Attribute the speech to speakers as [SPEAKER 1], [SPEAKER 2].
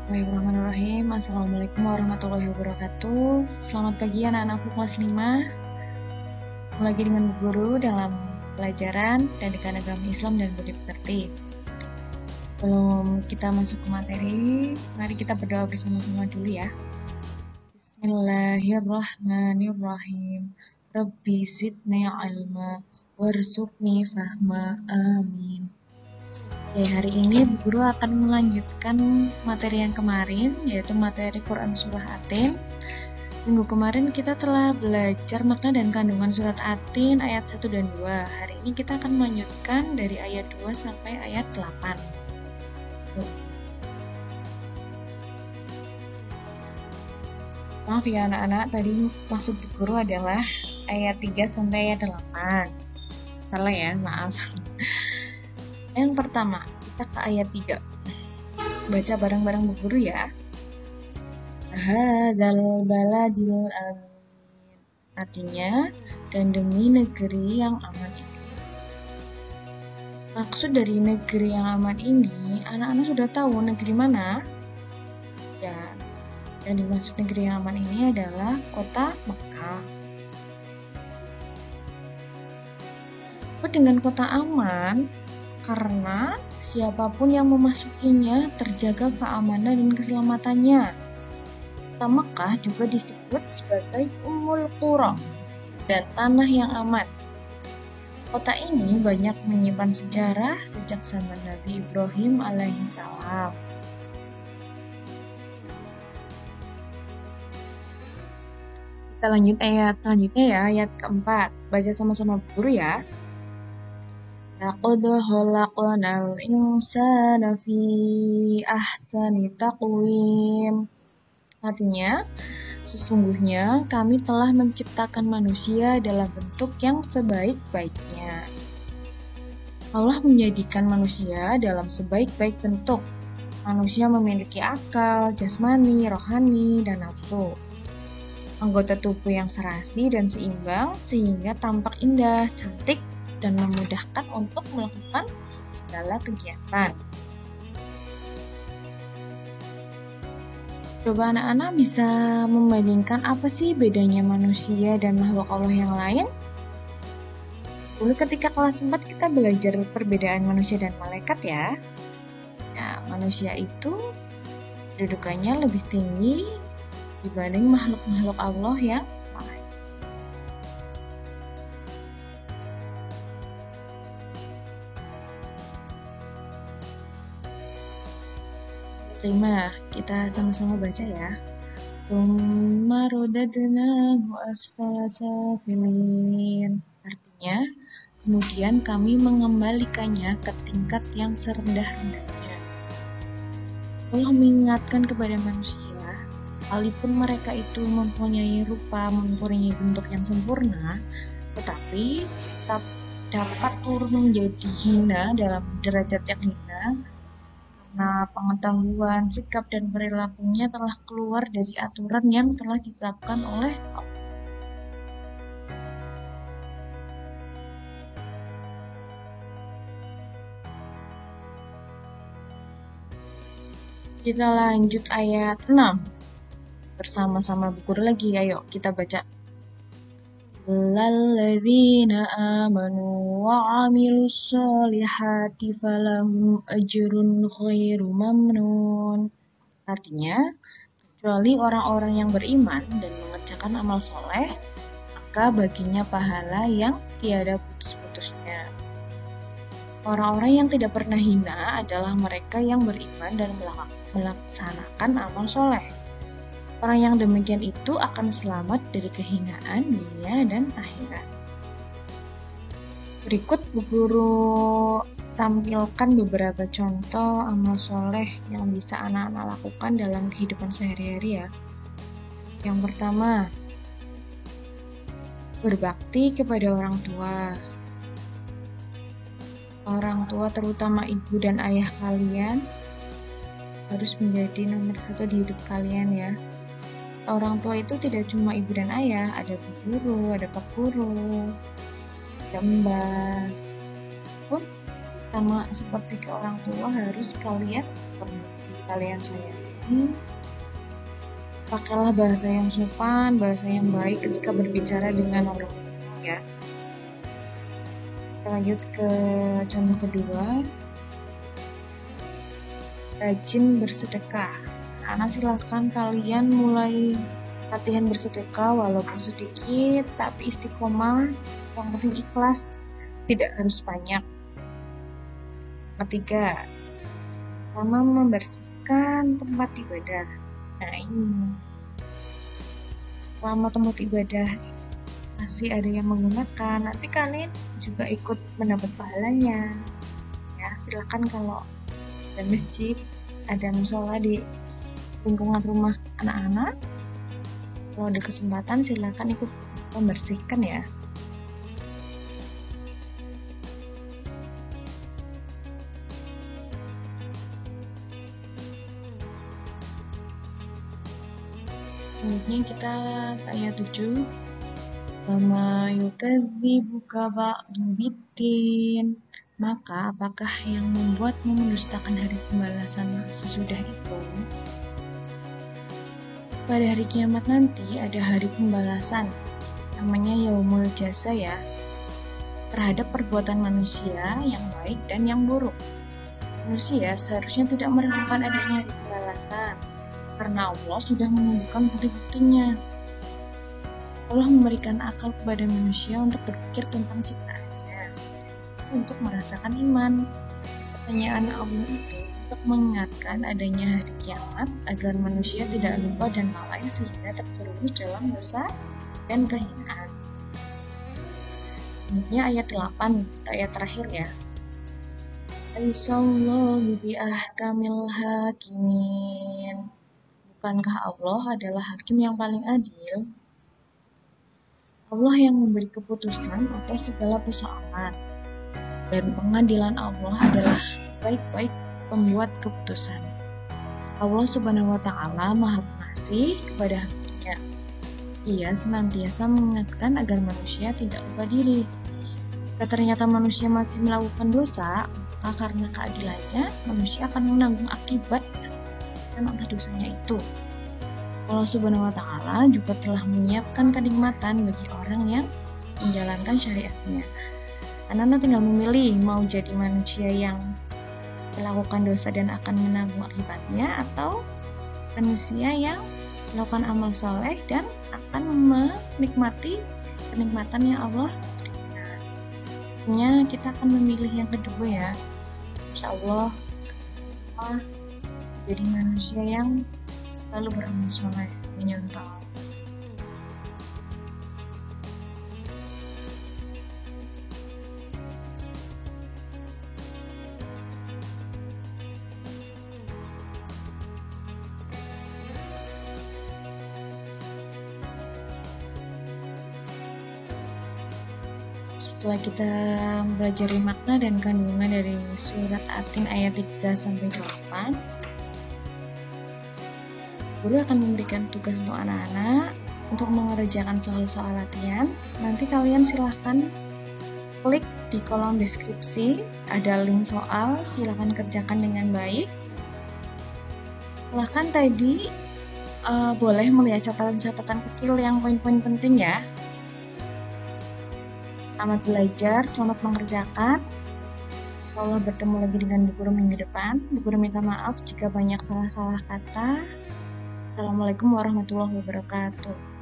[SPEAKER 1] Bismillahirrahmanirrahim. Assalamualaikum warahmatullahi wabarakatuh. Selamat pagi anak-anakku kelas 5. Ketemu lagi dengan Bu Guru dalam pelajaran Pendidikan Agama Islam dan Budi Pekerti. Sebelum kita masuk ke materi, mari kita berdoa bersama-sama dulu ya. Bismillahirrahmanirrahim. Rabbi zidni ilma warzuqni fahma. Amin. Oke, hari ini Bu Guru akan melanjutkan materi yang kemarin, yaitu materi Quran Surah Atin. Minggu kemarin kita telah belajar makna dan kandungan surat Atin ayat 1 dan 2. Hari ini kita akan melanjutkan dari ayat 2 sampai ayat 8. Maaf ya anak-anak, tadi maksud Bu Guru adalah ayat 3 sampai ayat 8. Salah ya, maaf. Yang pertama, kita ke ayat 3. Baca bareng-bareng Bu Guru ya. Hadzal baladil amin. Artinya, dan demi negeri yang aman ini. Maksud dari negeri yang aman ini, anak-anak sudah tahu negeri mana? Ya, yang dimaksud negeri yang aman ini adalah kota Mekah. Apa dengan kota aman? Karena siapapun yang memasukinya terjaga keamanan dan keselamatannya. Kota Mekah juga disebut sebagai Ummul Qura dan tanah yang aman. Kota ini banyak menyimpan sejarah sejak zaman Nabi Ibrahim alaihissalam. Kita lanjut ayat selanjutnya ya, ayat keempat. Baca sama-sama Bu Guru ya. Laqad khalaqnal insana fi ahsani taqwim. Artinya, sesungguhnya kami telah menciptakan manusia dalam bentuk yang sebaik-baiknya. Allah menjadikan manusia dalam sebaik-baik bentuk. Manusia memiliki akal, jasmani, rohani, dan nafsu. Anggota tubuh yang serasi dan seimbang sehingga tampak indah, cantik, dan memudahkan untuk melakukan segala kegiatan. Coba anak-anak bisa membandingkan apa sih bedanya manusia dan makhluk Allah yang lain? Dulu ketika kelas 4 kita belajar perbedaan manusia dan malaikat ya. Nah, manusia itu kedudukannya lebih tinggi dibanding makhluk-makhluk Allah yang lain. 5. Kita sama-sama baca ya. Tsumma radadnahu asfala safilin. Artinya, kemudian kami mengembalikannya ke tingkat yang serendah-rendahnya. Allah mengingatkan kepada manusia, sekalipun mereka itu mempunyai rupa, mempunyai bentuk yang sempurna, tetapi tetap dapat turun menjadi hina dalam derajat yang hina, karena pengetahuan, sikap, dan perilakunya telah keluar dari aturan yang telah ditetapkan oleh Allah. Kita lanjut ayat 6. Bersama-sama Bu Guru lagi, ayo kita baca. Lalladzina amanu wa 'amilus sholihati falahum ajrun ghairu mamnun. Artinya, kecuali orang-orang yang beriman dan mengerjakan amal soleh, maka baginya pahala yang tiada putus-putusnya. Orang-orang yang tidak pernah hina adalah mereka yang beriman dan melaksanakan amal soleh. Orang yang demikian itu akan selamat dari kehinaan dunia dan akhirat. Berikut Bu Guru tampilkan beberapa contoh amal soleh yang bisa anak-anak lakukan dalam kehidupan sehari-hari ya. Yang pertama, berbakti kepada orang tua. Orang tua terutama ibu dan ayah kalian harus menjadi nomor 1 di hidup kalian ya. Orang tua itu tidak cuma ibu dan ayah, ada bu guru, ada pak guru, ada mbak. Pun sama seperti ke orang tua harus kalian berbakti, kalian sayang. Jadi, pakailah bahasa yang sopan, bahasa yang baik ketika berbicara dengan orang lain ya. Kita lanjut ke contoh kedua. Rajin bersedekah. Anak silahkan kalian mulai latihan bersedekah walaupun sedikit, tapi istiqomah, yang penting ikhlas, tidak harus banyak. Ketiga, sama membersihkan tempat ibadah. Nah ini, selama tempat ibadah masih ada yang menggunakan, nanti kalian juga ikut mendapat pahalanya. Ya, silakan kalau ada masjid, ada musola di lingkungan rumah anak-anak, kalau ada kesempatan silakan ikut membersihkan ya. Selanjutnya kita ke ayat 7. Wama yukadzibuka ba'du biddin. Maka apakah yang membuatmu mendustakan hari pembalasan sesudah itu? Pada hari kiamat nanti ada hari pembalasan, namanya Yaumul Jaza ya, terhadap perbuatan manusia yang baik dan yang buruk. Manusia seharusnya tidak meragukan adanya hari pembalasan, karena Allah sudah menunjukkan bukti-buktinya. Allah memberikan akal kepada manusia untuk berpikir tentang ciptaannya, untuk merasakan iman. Pertanyaan Allah itu untuk mengingatkan adanya hari kiamat agar manusia tidak lupa dan lalai sehingga terjerumus dalam dosa dan kehinaan. Selanjutnya ayat 8, ayat terakhir ya. Aisallahu biahkamil hakimin. Bukankah Allah adalah hakim yang paling adil? Allah yang memberi keputusan atas segala persoalan, dan pengadilan Allah adalah baik-baik pembuat keputusan. Allah Subhanahu wa Ta'ala Maha Pengasih kepada hamba-Nya. Ia senantiasa mengingatkan agar manusia tidak lupa diri. Jika ternyata manusia masih melakukan dosa, maka karena keadilannya manusia akan menanggung akibat atas dosanya itu. Allah Subhanahu wa Ta'ala juga telah menyiapkan kenikmatan bagi orang yang menjalankan syariatnya. Anak-anak tinggal memilih mau jadi manusia yang melakukan dosa dan akan menanggung akibatnya, atau manusia yang melakukan amal soleh dan akan menikmati kenikmatan yang Allah berikan. Kita akan memilih yang kedua ya. Insya Allah jadi manusia yang selalu beramal soleh, menyembah. Setelah kita mempelajari makna dan kandungan dari surat Atin ayat 3-8, guru akan memberikan tugas untuk anak-anak untuk mengerjakan soal-soal latihan. Nanti kalian silahkan klik di kolom deskripsi, ada link soal, silahkan kerjakan dengan baik. Silahkan tadi boleh melihat catatan-catatan kecil yang poin-poin penting ya. Selamat belajar, selamat mengerjakan. Insyaallah bertemu lagi dengan Bu Guru minggu depan. Bu Guru minta maaf jika banyak salah-salah kata. Assalamualaikum warahmatullahi wabarakatuh.